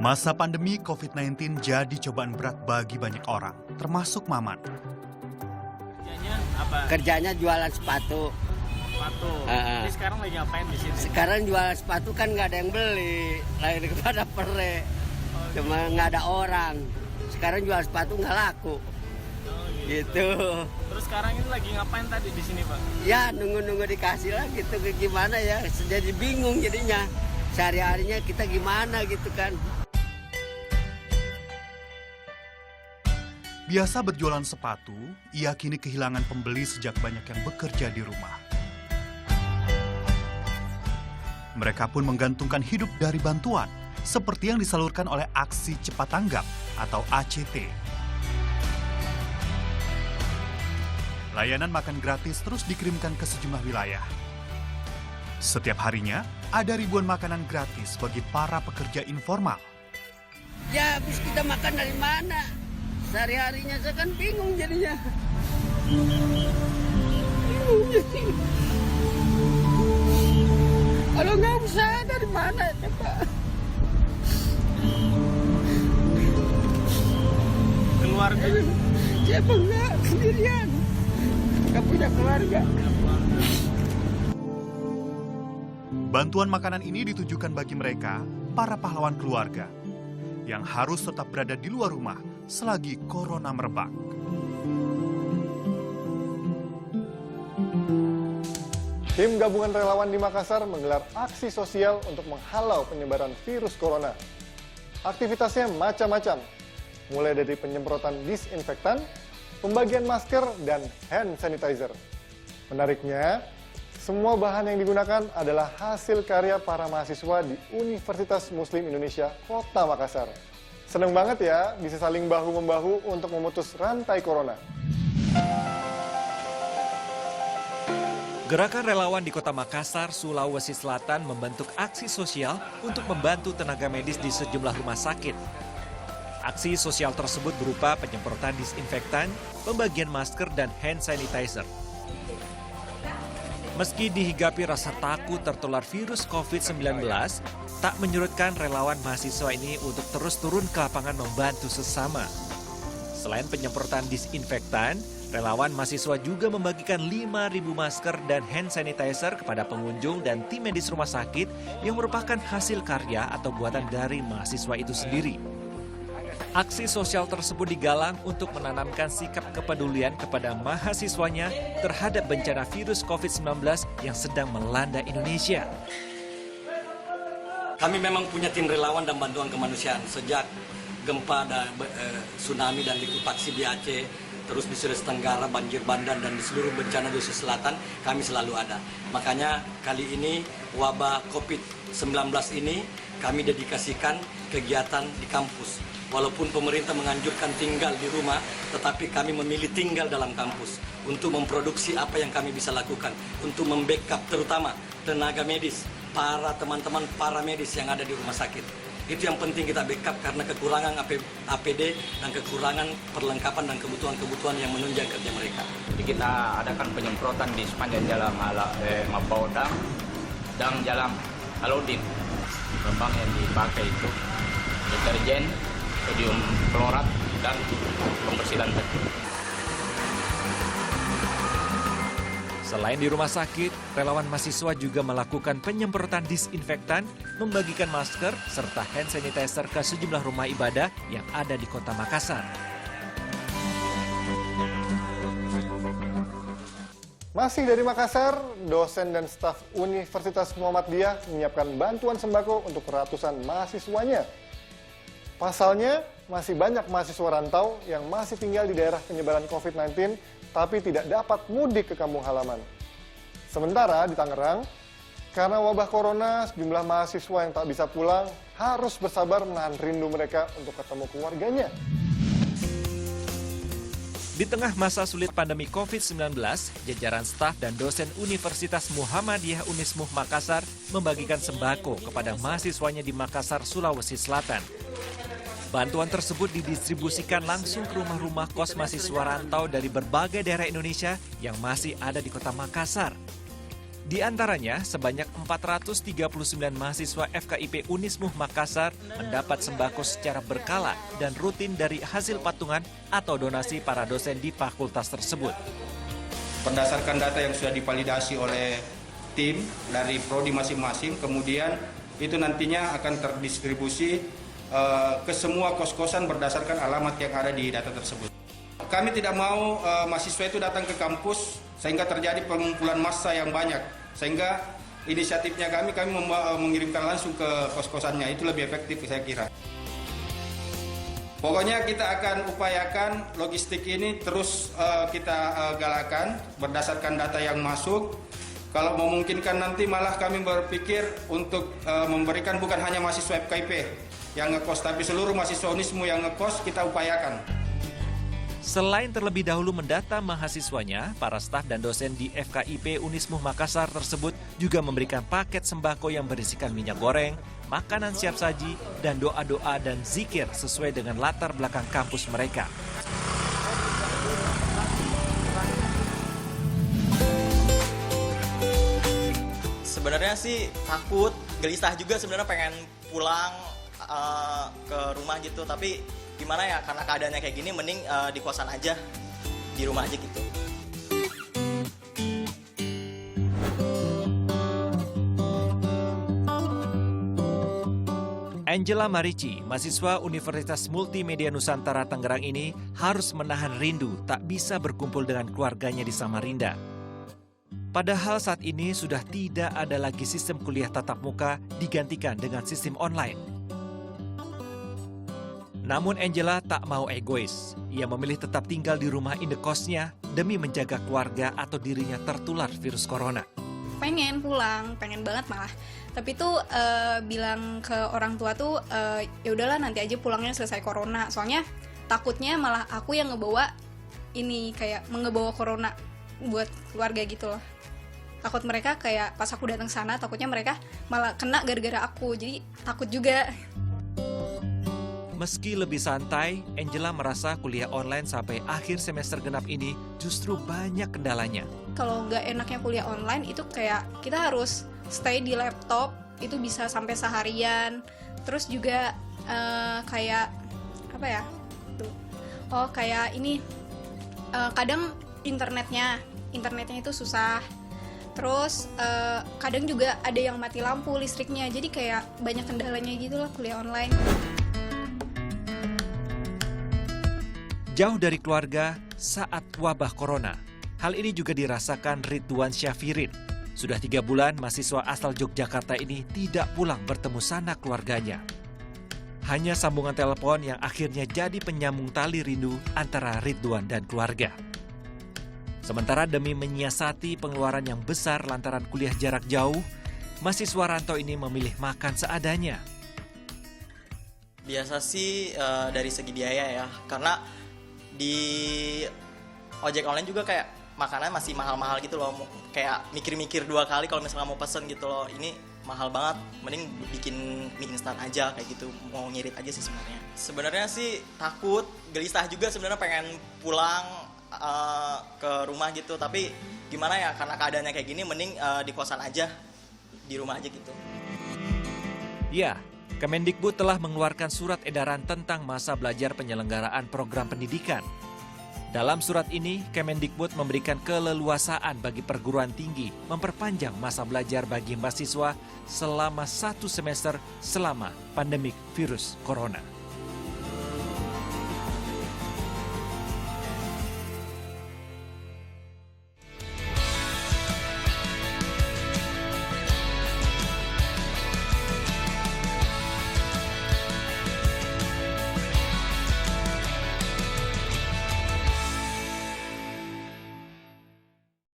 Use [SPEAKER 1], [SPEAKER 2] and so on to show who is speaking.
[SPEAKER 1] Masa pandemi COVID-19 jadi cobaan berat bagi banyak orang, termasuk Maman.
[SPEAKER 2] Kerjanya apa?
[SPEAKER 3] Kerjanya jualan sepatu.
[SPEAKER 2] Sepatu. Jadi sekarang lagi ngapain di sini?
[SPEAKER 3] Sekarang jualan sepatu kan nggak ada yang beli, lain kepada pere. Cuma nggak ada orang. Sekarang jual sepatu nggak laku. Gitu.
[SPEAKER 2] Terus sekarang ini lagi ngapain tadi di sini, Pak?
[SPEAKER 3] Ya nunggu-nunggu dikasih lah gitu, gimana ya? Jadi bingung jadinya. Sehari-harinya kita gimana gitu kan.
[SPEAKER 1] Biasa berjualan sepatu, ia kini kehilangan pembeli sejak banyak yang bekerja di rumah. Mereka pun menggantungkan hidup dari bantuan, seperti yang disalurkan oleh Aksi Cepat Tanggap atau ACT. Layanan makan gratis terus dikirimkan ke sejumlah wilayah. Setiap harinya, ada ribuan makanan gratis bagi para pekerja informal.
[SPEAKER 3] Ya habis kita makan dari mana? Sehari-harinya saya kan bingung jadinya. Kalau nggak usaha dari mana ya Pak?
[SPEAKER 2] Keluarga?
[SPEAKER 3] Siapa enggak sendirian? Nggak punya keluarga.
[SPEAKER 1] Bantuan makanan ini ditujukan bagi mereka, para pahlawan keluarga, yang harus tetap berada di luar rumah selagi corona merebak.
[SPEAKER 4] Tim gabungan relawan di Makassar menggelar aksi sosial untuk menghalau penyebaran virus corona. Aktivitasnya macam-macam, mulai dari penyemprotan disinfektan, pembagian masker, dan hand sanitizer. Menariknya, semua bahan yang digunakan adalah hasil karya para mahasiswa di Universitas Muslim Indonesia Kota Makassar. Seneng banget ya bisa saling bahu-membahu untuk memutus rantai corona.
[SPEAKER 5] Gerakan relawan di Kota Makassar, Sulawesi Selatan membentuk aksi sosial untuk membantu tenaga medis di sejumlah rumah sakit. Aksi sosial tersebut berupa penyemprotan disinfektan, pembagian masker, dan hand sanitizer. Meski dihigapi rasa takut tertular virus COVID-19, tak menyurutkan relawan mahasiswa ini untuk terus turun ke lapangan membantu sesama. Selain penyemprotan disinfektan, relawan mahasiswa juga membagikan 5.000 masker dan hand sanitizer kepada pengunjung dan tim medis rumah sakit yang merupakan hasil karya atau buatan dari mahasiswa itu sendiri. Aksi sosial tersebut digalang untuk menanamkan sikap kepedulian kepada mahasiswanya terhadap bencana virus COVID-19 yang sedang melanda Indonesia.
[SPEAKER 6] Kami memang punya tim relawan dan bantuan kemanusiaan sejak gempa dan tsunami dan likuifaksi di Aceh, terus di Sulawesi Tenggara, banjir bandang, dan di seluruh bencana di Sulawesi Selatan, kami selalu ada. Makanya kali ini wabah COVID-19 ini kami dedikasikan kegiatan di kampus. Walaupun pemerintah menganjurkan tinggal di rumah, tetapi kami memilih tinggal dalam kampus untuk memproduksi apa yang kami bisa lakukan, untuk membackup terutama tenaga medis, para teman-teman para medis yang ada di rumah sakit. Itu yang penting kita backup karena kekurangan APD dan kekurangan perlengkapan dan kebutuhan-kebutuhan yang menunjang kerja mereka.
[SPEAKER 7] Jadi kita adakan penyemprotan di sepanjang jalan Mapaodang dan jalan Alodin. Lembang yang dipakai itu deterjen, sodium klorat, dan pembersih lantai.
[SPEAKER 5] Selain di rumah sakit, relawan mahasiswa juga melakukan penyemprotan disinfektan, membagikan masker, serta hand sanitizer ke sejumlah rumah ibadah yang ada di Kota Makassar.
[SPEAKER 4] Masih dari Makassar, dosen dan staf Universitas Muhammadiyah menyiapkan bantuan sembako untuk ratusan mahasiswanya. Pasalnya, masih banyak mahasiswa rantau yang masih tinggal di daerah penyebaran COVID-19 tapi tidak dapat mudik ke kampung halaman. Sementara di Tangerang, karena wabah corona, sejumlah mahasiswa yang tak bisa pulang harus bersabar menahan rindu mereka untuk ketemu keluarganya.
[SPEAKER 5] Di tengah masa sulit pandemi COVID-19, jajaran staf dan dosen Universitas Muhammadiyah Unismuh Makassar membagikan sembako kepada mahasiswanya di Makassar, Sulawesi Selatan. Bantuan tersebut didistribusikan langsung ke rumah-rumah kos mahasiswa rantau dari berbagai daerah Indonesia yang masih ada di Kota Makassar. Di antaranya, sebanyak 439 mahasiswa FKIP Unismuh Makassar mendapat sembako secara berkala dan rutin dari hasil patungan atau donasi para dosen di fakultas tersebut.
[SPEAKER 8] Berdasarkan data yang sudah divalidasi oleh tim dari prodi masing-masing, kemudian itu nantinya akan terdistribusi ke semua kos-kosan berdasarkan alamat yang ada di data tersebut. Kami tidak mau mahasiswa itu datang ke kampus sehingga terjadi pengumpulan massa yang banyak. Sehingga inisiatifnya kami mengirimkan langsung ke kos-kosannya. Itu lebih efektif saya kira. Pokoknya kita akan upayakan logistik ini terus kita galakkan berdasarkan data yang masuk. Kalau memungkinkan nanti malah kami berpikir untuk memberikan bukan hanya mahasiswa FKIP yang ngekos, tapi seluruh mahasiswa Unismu yang ngekos kita upayakan.
[SPEAKER 5] Selain terlebih dahulu mendata mahasiswanya, para staf dan dosen di FKIP Unismuh Makassar tersebut juga memberikan paket sembako yang berisikan minyak goreng, makanan siap saji, dan doa-doa dan zikir sesuai dengan latar belakang kampus mereka.
[SPEAKER 9] Sebenarnya sih takut, gelisah juga sebenarnya pengen pulang ke rumah gitu, tapi gimana ya, karena keadaannya kayak gini mending di kosan aja, di rumah aja gitu.
[SPEAKER 5] Angela Marici, mahasiswa Universitas Multimedia Nusantara Tangerang ini harus menahan rindu tak bisa berkumpul dengan keluarganya di Samarinda. Padahal saat ini sudah tidak ada lagi sistem kuliah tatap muka digantikan dengan sistem online. Namun Angela tak mau egois. Ia memilih tetap tinggal di rumah indekosnya demi menjaga keluarga atau dirinya tertular virus corona.
[SPEAKER 10] Pengen pulang, pengen banget malah. Tapi tuh bilang ke orang tua tuh ya udahlah nanti aja pulangnya selesai corona. Soalnya takutnya malah aku yang ngebawa ini, kayak mengebawa corona buat keluarga gitu loh. Takut mereka kayak pas aku datang sana takutnya mereka malah kena gara-gara aku. Jadi takut juga.
[SPEAKER 5] Meski lebih santai, Angela merasa kuliah online sampai akhir semester genap ini justru banyak kendalanya.
[SPEAKER 10] Kalau nggak enaknya kuliah online itu kayak kita harus stay di laptop, itu bisa sampai seharian. Terus juga kayak apa ya? Oh kayak ini kadang internetnya itu susah. Terus kadang juga ada yang mati lampu listriknya. Jadi kayak banyak kendalanya gitu loh kuliah online.
[SPEAKER 5] Jauh dari keluarga saat wabah corona. Hal ini juga dirasakan Ridwan Syafirin. Sudah 3 bulan mahasiswa asal Yogyakarta ini tidak pulang bertemu sanak keluarganya. Hanya sambungan telepon yang akhirnya jadi penyambung tali rindu antara Ridwan dan keluarga. Sementara demi menyiasati pengeluaran yang besar lantaran kuliah jarak jauh, mahasiswa rantau ini memilih makan seadanya.
[SPEAKER 9] Biasa sih dari segi biaya ya, karena di ojek online juga kayak makanan masih mahal-mahal gitu loh, kayak mikir-mikir 2 kali kalau misalnya mau pesen gitu loh. Ini mahal banget, mending bikin mie instan aja kayak gitu, mau ngirit aja sih sebenarnya. Sebenarnya sih takut, gelisah juga sebenarnya pengen pulang ke rumah gitu, tapi gimana ya, karena keadaannya kayak gini mending di kosan aja, di rumah aja gitu.
[SPEAKER 5] Ya, Kemendikbud telah mengeluarkan surat edaran tentang masa belajar penyelenggaraan program pendidikan. Dalam surat ini, Kemendikbud memberikan keleluasaan bagi perguruan tinggi memperpanjang masa belajar bagi mahasiswa selama 1 semester selama pandemik virus corona.